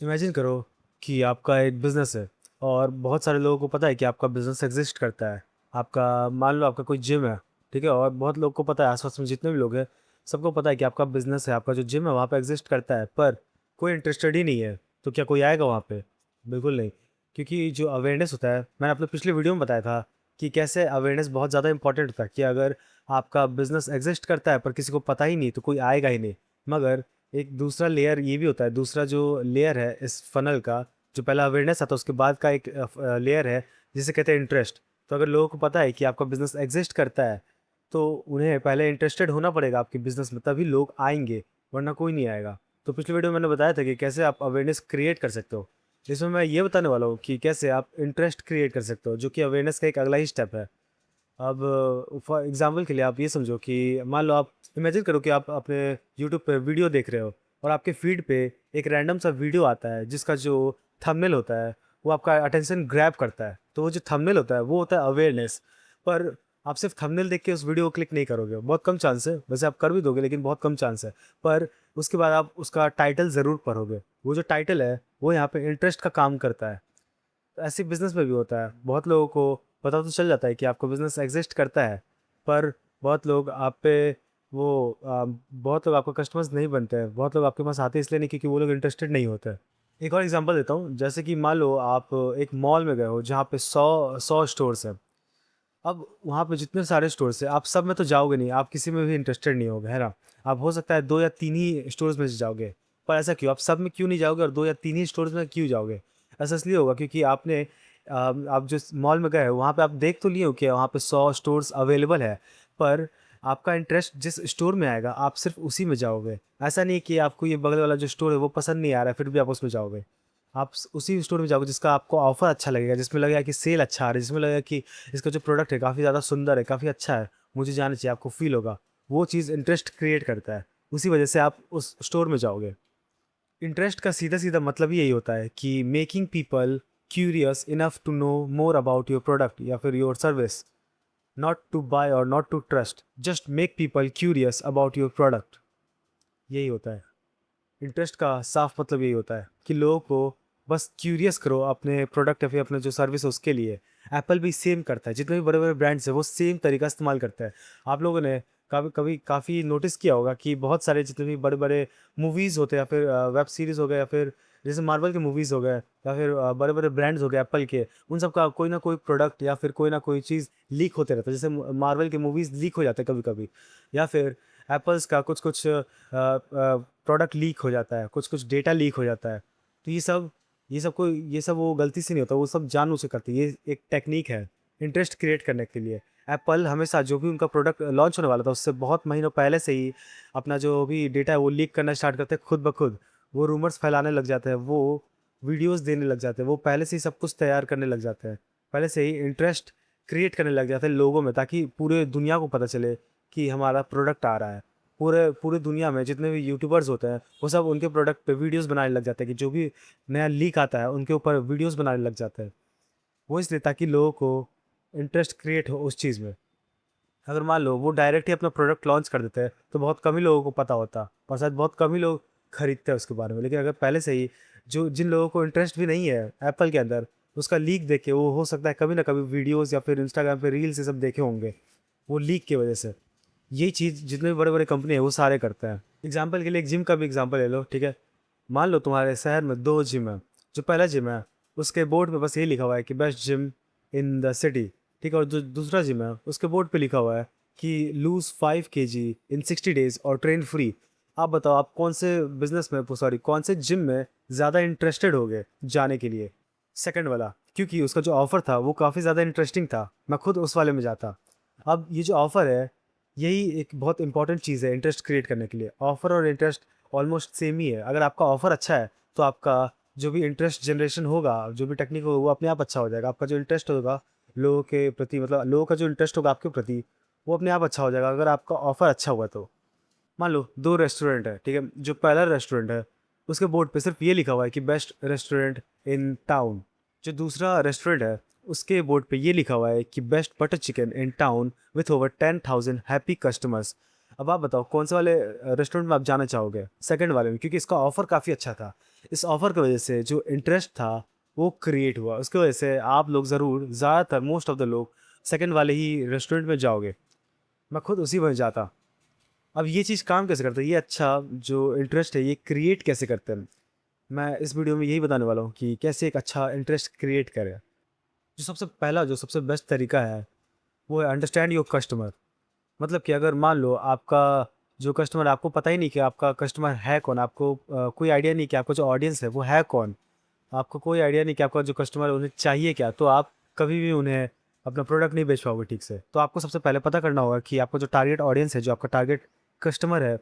Imagine करो कि आपका एक बिज़नेस है और बहुत सारे लोगों को पता है कि आपका बिज़नेस एग्ज़िस्ट करता है। आपका मान लो आपका कोई जिम है, ठीक है? और बहुत लोग को पता है आस-पास में जितने भी लोग हैं, सबको पता है कि आपका बिज़नेस है, आपका जो जिम है वहाँ पे एग्ज़िस्ट करता है, पर कोई इंटरेस्टेड ही नहीं है। तो क्या कोई आएगा वहाँ पे? बिल्कुल नहीं। क्योंकि जो अवेयरनेस होता है, मैंने अपने पिछले वीडियो में बताया था कि कैसे अवेयरनेस बहुत ज़्यादा इम्पोर्टेंट होता है कि अगर आपका बिज़नेस एग्ज़िस्ट करता है पर किसी को पता ही नहीं, तो कोई आएगा ही नहीं। मगर एक दूसरा लेयर ये भी होता है, दूसरा जो लेयर है इस फ़नल का, जो पहला अवेयरनेस आता है उसके बाद का एक लेयर है जिसे कहते हैं इंटरेस्ट। तो अगर लोगों को पता है कि आपका बिज़नेस एग्ज़िस्ट करता है, तो उन्हें पहले इंटरेस्टेड होना पड़ेगा आपके बिज़नेस में, तभी लोग आएँगे, वरना कोई नहीं आएगा। तो पिछले वीडियो में मैंने बताया था कि कैसे आप अवेयरनेस क्रिएट कर सकते हो। इसमें मैं ये बताने वाला हूँ कि कैसे आप इंटरेस्ट क्रिएट कर सकते हो, जो कि अवेयरनेस का एक अगला ही स्टेप है। अब फॉर एग्जांपल के लिए आप ये समझो कि मान लो आप इमेजिन करो कि आप अपने यूट्यूब पे वीडियो देख रहे हो और आपके फीड पे एक रैंडम सा वीडियो आता है जिसका जो थंबनेल होता है वो आपका अटेंशन ग्रैब करता है। तो वो जो थंबनेल होता है वो होता है अवेयरनेस। पर आप सिर्फ थंबनेल देख के उस वीडियो को क्लिक नहीं करोगे, बहुत कम चांस है, वैसे आप कर भी दोगे लेकिन बहुत कम चांस है। पर उसके बाद आप उसका टाइटल ज़रूर पढ़ोगे। वो जो टाइटल है वो यहाँ पे इंटरेस्ट का काम करता है। तो ऐसे बिजनेस में भी होता है, बहुत लोगों को पता तो चल जाता है कि आपका बिजनेस एग्जिस्ट करता है, पर बहुत लोग आप पे बहुत लोग आपके कस्टमर्स नहीं बनते हैं, बहुत लोग आपके पास आते इसलिए नहीं क्योंकि वो लोग इंटरेस्टेड नहीं होते। एक और एग्जांपल देता हूँ, जैसे कि मान लो आप एक मॉल में गए हो जहाँ पे 100 स्टोर्स हैं। अब वहाँ पे जितने सारे स्टोर्स हैं, आप सब में तो जाओगे नहीं, आप किसी में भी इंटरेस्टेड नहीं होगे, है ना? आप हो सकता है 2 या 3 ही स्टोर्स में से जाओगे, पर ऐसा क्यों? आप सब में क्यों नहीं जाओगे और 2 या 3 ही स्टोर्स में क्यों जाओगे? ऐसा इसलिए होगा क्योंकि आप जिस मॉल में गए हो, वहाँ पे आप देख तो लिए हो कि वहाँ पे 100 स्टोर्स अवेलेबल है, पर आपका इंटरेस्ट जिस स्टोर में आएगा, आप सिर्फ़ उसी में जाओगे। ऐसा नहीं है कि आपको ये बगल वाला जो स्टोर है, वो पसंद नहीं आ रहा है, फिर भी आप उसमें जाओगे। आप उसी स्टोर में जाओगे जिसका आपको ऑफर अच्छा लगेगा, जिसमें लगेगा कि सेल अच्छा आ रहा है, जिसमें लगेगा कि इसका जो प्रोडक्ट है काफ़ी ज़्यादा सुंदर है, काफ़ी अच्छा है, मुझे जाना चाहिए, आपको फील होगा। वो चीज़ इंटरेस्ट क्रिएट करता है, उसी वजह से आप उस स्टोर में जाओगे। इंटरेस्ट का सीधा सीधा मतलब ही यही होता है कि making people curious enough to know more about your product या फिर your service. Not to buy और not to trust, just make people curious about your product. यही होता है इंटरेस्ट का साफ मतलब यही होता है कि लोगों को बस क्यूरियस करो अपने प्रोडक्ट या फिर अपने जो सर्विस है उसके लिए। एप्पल भी सेम करता है, जितने भी बड़े बड़े ब्रांड्स हैं वो सेम तरीका इस्तेमाल करता है। आप लोगों ने कभी कभी काफ़ी नोटिस किया होगा कि बहुत सारे जितने भी बड़े बड़े मूवीज़ होते हैं या फिर वेब सीरीज़ हो गए या फिर जैसे मार्वल के मूवीज़ हो गए या फिर बड़े बड़े ब्रांड्स हो गए एप्पल के, उन सब का कोई ना कोई प्रोडक्ट या फिर कोई ना कोई चीज़ लीक होते रहता है। जैसे मार्वल के मूवीज़ लीक हो जाते हैं कभी कभी, या फिर एप्पल्स का कुछ कुछ प्रोडक्ट लीक हो जाता है, कुछ-कुछ डेटा लीक हो जाता है। तो ये सब वो गलती से नहीं होता, वो सब जानबूझ के करते हैं। ये एक टेक्नीक है, इंटरेस्ट क्रिएट करने के लिए। एप्पल हमेशा जो भी उनका प्रोडक्ट लॉन्च होने वाला था, उससे बहुत महीनों पहले से ही अपना जो भी डेटा है, वो लीक करना स्टार्ट करते हैं खुद ब खुद। वो रूमर्स फैलाने लग जाते हैं, वो वीडियोज़ देने लग जाते हैं, वो पहले से ही सब कुछ तैयार करने लग जाते हैं। पहले से ही इंटरेस्ट क्रिएट करने लग जाते हैं लोगों में, ताकि पूरे दुनिया को पता चले कि हमारा प्रोडक्ट आ रहा है। पूरे पूरे दुनिया में जितने भी यूट्यूबर्स होते हैं वो सब उनके प्रोडक्ट पे वीडियोस बनाने लग जाते हैं कि जो भी नया लीक आता है उनके ऊपर वीडियोस बनाने लग जाते हैं। वो इसलिए ताकि लोगों को इंटरेस्ट क्रिएट हो उस चीज़ में। अगर मान लो वो डायरेक्ट ही अपना प्रोडक्ट लॉन्च कर देते हैं तो बहुत कम ही लोगों को पता होता और शायद बहुत कम ही लोग खरीदते हैं उसके बारे में। लेकिन अगर पहले से ही जो जिन लोगों को इंटरेस्ट भी नहीं है एप्पल के अंदर, उसका लीक देख के वो हो सकता है कभी ना कभी वीडियोज़ या फिर इंस्टाग्राम पे रील्स ये सब देखे होंगे, वो लीक की वजह से। यही चीज़ जितने भी बड़े-बड़े कंपनी है वो सारे करते हैं। एग्ज़ाम्पल के लिए एक जिम का भी एग्ज़ाम्पल ले लो, ठीक है? मान लो तुम्हारे शहर में 2 जिम है। जो पहला जिम है, उसके बोर्ड पे बस यही लिखा हुआ है कि best gym in the city, ठीक है? और जो दूसरा जिम है, उसके बोर्ड पे लिखा हुआ है कि लूज़ 5 केजी इन 60 डेज़ और ट्रेन फ्री। आप बताओ आप कौन से बिज़नेस में सॉरी कौन से जिम में ज़्यादा इंटरेस्टेड होगे जाने के लिए? सेकंड वाला, क्योंकि उसका जो ऑफ़र था वो काफ़ी ज़्यादा इंटरेस्टिंग था। मैं खुद उस वाले में जाता। अब ये जो ऑफ़र है, यही एक बहुत इंपॉर्टेंट चीज़ है इंटरेस्ट क्रिएट करने के लिए। ऑफ़र और इंटरेस्ट ऑलमोस्ट सेम ही है। अगर आपका ऑफ़र अच्छा है, तो आपका जो भी इंटरेस्ट जनरेशन होगा, जो भी टेक्निक होगा, वो अपने आप अच्छा हो जाएगा। आपका जो इंटरेस्ट होगा लोगों के प्रति, मतलब लोगों का जो इंटरेस्ट होगा आपके प्रति, वो अपने आप अच्छा हो जाएगा अगर आपका ऑफ़र अच्छा हुआ तो। मान लो 2 रेस्टोरेंट है, ठीक है? जो पहला रेस्टोरेंट है, उसके बोर्ड पे सिर्फ़ ये लिखा हुआ है कि बेस्ट रेस्टोरेंट इन टाउन। जो दूसरा रेस्टोरेंट है, उसके बोर्ड पे ये लिखा हुआ है कि best butter chicken in town with over 10,000 happy customers. अब आप बताओ कौन से वाले रेस्टोरेंट में आप जाना चाहोगे? सेकंड वाले में, क्योंकि इसका ऑफ़र काफ़ी अच्छा था। इस ऑफ़र की वजह से जो इंटरेस्ट था वो क्रिएट हुआ। उसकी वजह से आप लोग ज़रूर ज़्यादातर मोस्ट ऑफ़ द लोग सेकंड वाले ही रेस्टोरेंट में जाओगे। मैं खुद उसी में जाता। अब ये चीज़ काम कैसे करता है? ये अच्छा जो इंटरेस्ट है ये क्रिएट कैसे करते हैं? मैं इस वीडियो में यही बताने वाला हूँ कि कैसे एक अच्छा इंटरेस्ट क्रिएट करें। जो सबसे पहला जो सबसे बेस्ट तरीका है वो है अंडरस्टैंड योर कस्टमर। मतलब कि अगर मान लो आपका जो कस्टमर है, आपको पता ही नहीं कि आपका कस्टमर है कौन, आपको कोई आइडिया नहीं कि आपका जो ऑडियंस है वो है कौन, आपको कोई आइडिया नहीं कि आपका जो कस्टमर है उन्हें चाहिए क्या, तो आप कभी भी उन्हें अपना प्रोडक्ट नहीं बेच पाओगे ठीक से। तो आपको सबसे पहले पता करना होगा कि आपका जो टारगेट ऑडियंस है, जो आपका टारगेट कस्टमर है,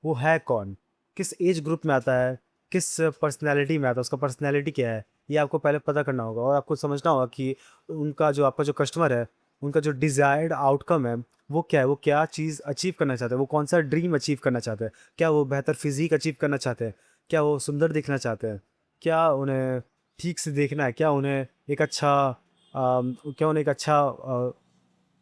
वो है कौन, किस एज ग्रुप में आता है, किस पर्सनैलिटी में आता है, उसका पर्सनैलिटी क्या है, ये आपको पहले पता करना होगा। और आपको समझना होगा कि उनका जो आपका जो कस्टमर है, उनका जो डिज़ायर्ड आउटकम है वो क्या है, वो क्या चीज़ अचीव करना चाहते हैं, वो कौन सा ड्रीम अचीव करना चाहते हैं। क्या वो बेहतर फिज़ीक अचीव करना चाहते हैं? क्या वो सुंदर दिखना चाहते हैं? क्या उन्हें ठीक से देखना है? क्या उन्हें एक अच्छा क्या उन्हें एक अच्छा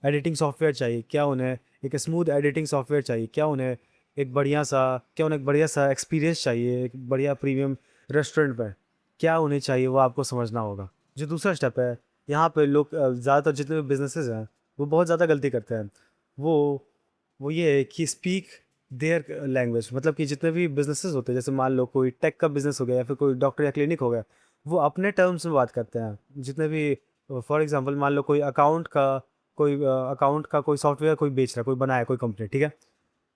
एडिटिंग सॉफ्टवेयर चाहिए? क्या उन्हें एक स्मूथ एडिटिंग सॉफ्टवेयर चाहिए? क्या उन्हें एक बढ़िया सा एक्सपीरियंस चाहिए, एक बढ़िया प्रीमियम रेस्टोरेंट में? क्या उन्हें चाहिए वो आपको समझना होगा। जो दूसरा स्टेप है, यहाँ पे लोग ज़्यादातर जितने भी बिज़नेसेस हैं, वो बहुत ज़्यादा गलती करते हैं। वो वो ये है कि स्पीक देयर लैंग्वेज। मतलब कि जितने भी बिज़नेसेस होते हैं, जैसे मान लो कोई टेक का बिज़नेस हो गया या फिर कोई डॉक्टर या क्लिनिक हो गया, वो अपने टर्म्स में बात करते हैं। जितने भी फॉर एग्ज़ाम्पल मान लो कोई अकाउंट का कोई सॉफ्टवेयर कोई बेच रहा है, कोई बनाया है कोई कंपनी, ठीक है?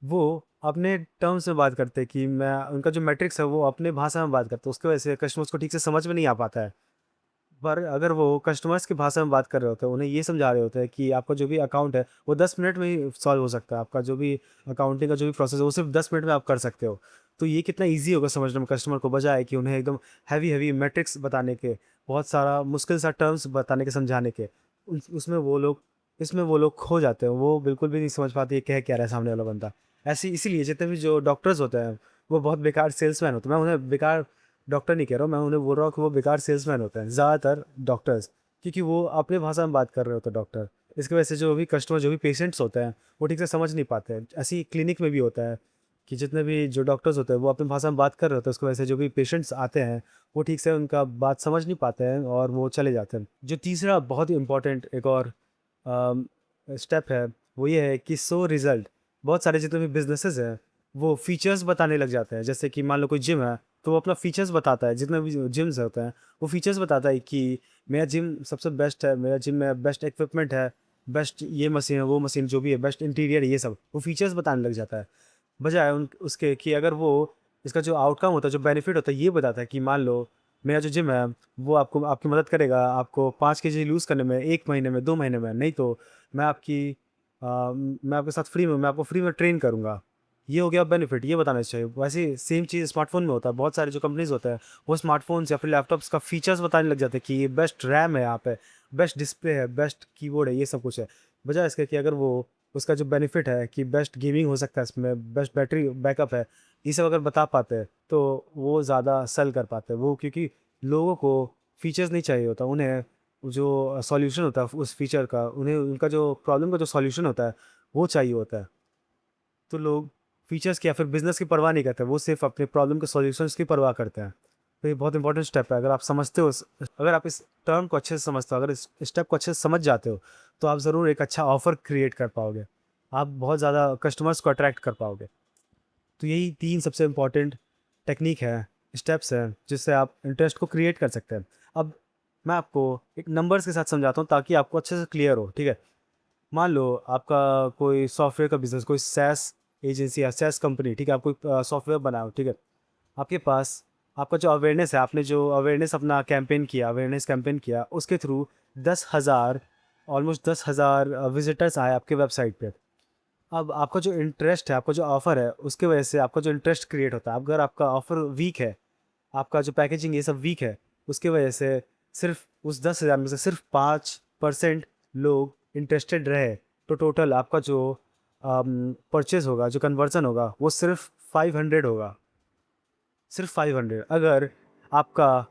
वो अपने टर्म्स में बात करते हैं कि मैं उनका जो मैट्रिक्स है वो अपने भाषा में बात करते हैं। उसकी वजह से कस्टमर्स को ठीक से समझ में नहीं आ पाता है। पर अगर वो कस्टमर्स की भाषा में बात कर रहे होते हैं, उन्हें ये समझा रहे होते हैं कि आपका जो भी अकाउंट है वो 10 मिनट में ही सॉल्व हो सकता है। आपका जो भी अकाउंटिंग का जो भी प्रोसेस है वो सिर्फ 10 मिनट में आप कर सकते हो। तो ये कितना ईज़ी होगा समझने में कस्टमर को, बजाय कि उन्हें एकदम हैवी मैट्रिक्स बताने के, बहुत सारा मुश्किल सा टर्म्स बताने के, समझाने के। उस उसमें वो लोग इसमें वो लोग खो जाते हैं। वो बिल्कुल भी नहीं समझ पाते ये कह क्या रहा है सामने वाला बंदा। ऐसे इसीलिए जितने भी जो डॉक्टर्स होते हैं वो बहुत बेकार सेल्समैन होते हैं। मैं उन्हें बेकार डॉक्टर नहीं कह रहा हूँ, मैं उन्हें बोल रहा हूँ कि वो बेकार सेल्समैन होते हैं ज़्यादातर डॉक्टर्स, क्योंकि वो अपने भाषा में बात कर रहे होते हैं डॉक्टर। इसकी वजह से जो भी कस्टमर, जो भी पेशेंट्स होते हैं वो ठीक से समझ नहीं पाते हैं। ऐसे ही क्लिनिक में भी होता है कि जितने भी जो डॉक्टर्स होते हैं वो अपनी भाषा में बात कर रहे होते हैं, उसकी वजह से जो भी पेशेंट्स आते हैं वो ठीक से उनका बात समझ नहीं पाते हैं और वो चले जाते हैं। जो तीसरा बहुत ही इम्पोर्टेंट एक और स्टेप है वो ये है कि शो रिज़ल्ट। बहुत सारे जितने भी बिजनेसेस हैं वो फीचर्स बताने लग जाते हैं। जैसे कि मान लो कोई जिम है तो वो अपना फीचर्स बताता है। जितने भी जिम्स होते हैं वो फीचर्स बताता है कि मेरा जिम सबसे बेस्ट है, मेरा जिम में बेस्ट इक्विपमेंट है, बेस्ट ये मशीन है, वो मशीन जो भी है, बेस्ट इंटीरियर है, ये सब वो फीचर्स बताने लग जाता है। बजाय उन उसके कि अगर वो इसका जो आउटकम होता है, जो बेनिफिट होता है, ये बताता है कि मान लो मेरा जो जिम है वो आपको आपकी मदद करेगा आपको 5 केजी लूज़ करने में 1 महीने में, 2 महीने में। नहीं तो मैं आपकी मैं आपके साथ फ्री में मैं आपको फ्री में ट्रेन करूँगा। ये हो गया बेनिफिट, ये बताना चाहिए। वैसे ही सेम चीज़ स्मार्टफ़ोन में होता है। बहुत सारे जो कंपनीज़ होते हैं वो स्मार्टफ़ोन्स या फिर लैपटॉप्स का फीचर्स बताने लग जाते हैं कि ये बेस्ट रैम है यहाँ पे, बेस्ट डिस्प्ले है, बेस्ट कीबोर्ड है, ये सब कुछ है। बजाय इसके कि अगर वो उसका जो बेनिफिट है कि बेस्ट गेमिंग हो सकता है इसमें, बेस्ट बैटरी बैकअप है, ये सब अगर बता पाते हैं तो वो ज़्यादा सेल कर पाते हैं। वो क्योंकि लोगों को फीचर्स नहीं चाहिए होता, उन्हें जो सॉल्यूशन होता है उस फीचर का, उन्हें उनका जो प्रॉब्लम का जो सॉल्यूशन होता है वो चाहिए होता है। तो लोग फीचर्स की या फिर बिज़नेस की परवाह नहीं करते, वो सिर्फ़ अपने प्रॉब्लम के सॉल्यूशंस की परवाह करते हैं। तो ये बहुत इंपॉर्टेंट स्टेप है। अगर आप इस टर्म को अच्छे से समझते हो, अगर इस स्टेप को अच्छे से समझ जाते हो, तो आप ज़रूर एक अच्छा ऑफ़र क्रिएट कर पाओगे। आप बहुत ज़्यादा कस्टमर्स को अट्रैक्ट कर पाओगे। तो यही 3 सबसे इम्पोर्टेंट टेक्नीक है, स्टेप्स हैं, जिससे आप इंटरेस्ट को क्रिएट कर सकते हैं। अब मैं आपको एक नंबर्स के साथ समझाता हूँ ताकि आपको अच्छे से क्लियर हो, ठीक है? मान लो आपका कोई सॉफ्टवेयर का बिज़नेस, कोई सैस एजेंसी या सैस कंपनी, ठीक है? आप कोई सॉफ्टवेयर बनाओ, ठीक है? आपके पास आपका जो अवेयरनेस है, आपने जो अवेयरनेस अपना कैंपेन किया, अवेयरनेस कैंपेन किया, उसके थ्रू 10,000 ऑलमोस्ट 10,000 विज़िटर्स आए आपके वेबसाइट पे। अब आपका जो इंटरेस्ट है, आपका जो ऑफ़र है, उसकी वजह से आपका जो इंटरेस्ट क्रिएट होता है। अगर आपका ऑफ़र वीक है, आपका जो पैकेजिंग ये सब वीक है, उसकी वजह से सिर्फ़ उस 10,000 में से सिर्फ़ 5% लोग इंटरेस्टेड रहे, तो टोटल आपका जो परचेज़ होगा, जो कन्वर्ज़न होगा, वो सिर्फ़ 500 होगा, सिर्फ़ 500। आपका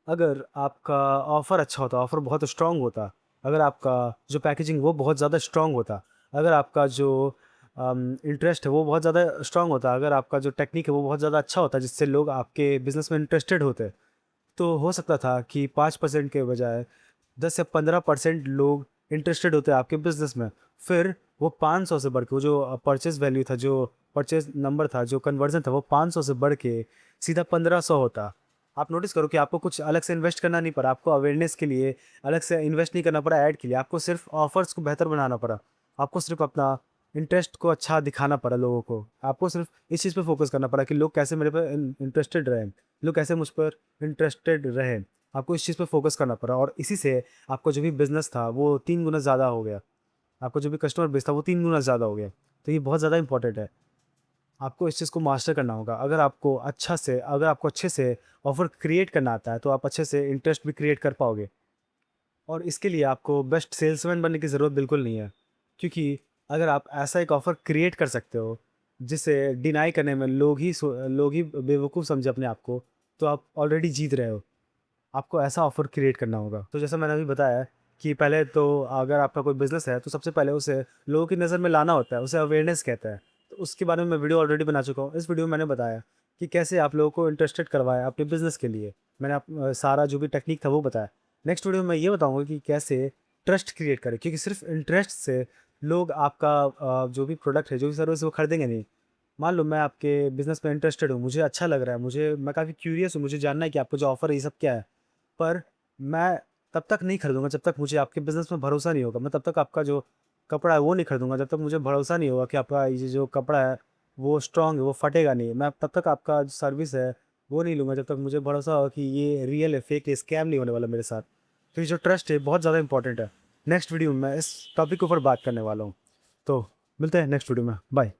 अगर आपका ऑफ़र अच्छा होता, ऑफ़र बहुत स्ट्रॉन्ग होता, अगर आपका जो पैकेजिंग वो बहुत ज़्यादा स्ट्रॉन्ग होता, अगर आपका जो इंटरेस्ट है वो बहुत ज़्यादा स्ट्रांग होता है, अगर आपका जो टेक्निक है वो बहुत ज़्यादा अच्छा होता है जिससे लोग आपके बिज़नेस में इंटरेस्टेड होते, तो हो सकता था कि 5% के बजाय 10 या 15% लोग इंटरेस्टेड होते आपके बिज़नेस में। फिर वो 500 से बढ़ के वो जो परचेज़ वैल्यू था, जो परचेज़ नंबर था, जो कन्वर्ज़न था, वो 500 से बढ़ के सीधा 1500 होता। आप नोटिस करो कि आपको कुछ अलग से इन्वेस्ट करना नहीं पड़ा, आपको अवेयरनेस के लिए अलग से इन्वेस्ट नहीं करना पड़ा ऐड के लिए, आपको सिर्फ़ ऑफ़र्स को बेहतर बनाना पड़ा। आपको सिर्फ़ अपना इंटरेस्ट को अच्छा दिखाना पड़ा लोगों को। आपको सिर्फ़ इस चीज़ पे फ़ोकस करना पड़ा कि लोग कैसे मेरे पे इंटरेस्टेड रहें, लोग कैसे मुझ पर इंटरेस्टेड रहें। आपको इस चीज़ पे फ़ोकस करना पड़ा और इसी से आपका जो भी बिज़नेस था वो 3 गुना ज़्यादा हो गया। आपका जो भी कस्टमर बेस था वो 3 गुना ज़्यादा हो गया। तो ये बहुत ज़्यादा इम्पोर्टेंट है। आपको इस चीज़ को मास्टर करना होगा। अगर आपको अच्छे से ऑफ़र क्रिएट करना आता है तो आप अच्छे से इंटरेस्ट भी क्रिएट कर पाओगे। और इसके लिए आपको बेस्ट सेल्समैन बनने की ज़रूरत बिल्कुल नहीं है। क्योंकि अगर आप ऐसा एक ऑफ़र क्रिएट कर सकते हो जिसे डिनाई करने में लोग ही बेवकूफ़ समझे अपने आप को, तो आप ऑलरेडी जीत रहे हो। आपको ऐसा ऑफ़र क्रिएट करना होगा। तो जैसा मैंने अभी बताया कि पहले तो अगर आपका कोई बिज़नेस है तो सबसे पहले उसे लोगों की नज़र में लाना होता है, उसे अवेयरनेस कहते हैं। तो उसके बारे में मैं वीडियो ऑलरेडी बना चुका हूँ। इस वीडियो में मैंने बताया कि कैसे आप लोगों को इंटरेस्टेड करवाया अपने बिज़नेस के लिए। मैंने सारा जो भी टेक्नीक था वो बताया। नेक्स्ट वीडियो में मैं ये बताऊँगा कि कैसे ट्रस्ट क्रिएट करें, क्योंकि सिर्फ़ इंटरेस्ट से लोग आपका जो भी प्रोडक्ट है, जो भी सर्विस है वो खरीदेंगे नहीं। मान लो मैं आपके बिज़नेस में इंटरेस्टेड हूँ, मुझे अच्छा लग रहा है, मैं काफ़ी क्यूरियस हूँ, मुझे जानना है कि आपका जो ऑफ़र है ये सब क्या है। पर मैं तब तक नहीं खरीदूँगा जब तक मुझे आपके बिज़नेस में भरोसा नहीं होगा। मैं तब तक आपका जो कपड़ा है वो नहीं खरीदूँगा जब तक मुझे भरोसा नहीं होगा कि आपका ये जो कपड़ा है वो स्ट्रॉन्ग है, वो फटेगा नहीं। मैं तब तक आपका जो सर्विस है वो नहीं लूँगा जब तक मुझे भरोसा होगा कि ये रियल है, फेक है, स्कैम नहीं होने वाला मेरे साथ। तो ये जो ट्रस्ट है बहुत ज़्यादा इंपॉर्टेंट है। नेक्स्ट वीडियो में मैं इस टॉपिक के ऊपर बात करने वाला हूँ। तो मिलते हैं नेक्स्ट वीडियो में। बाय।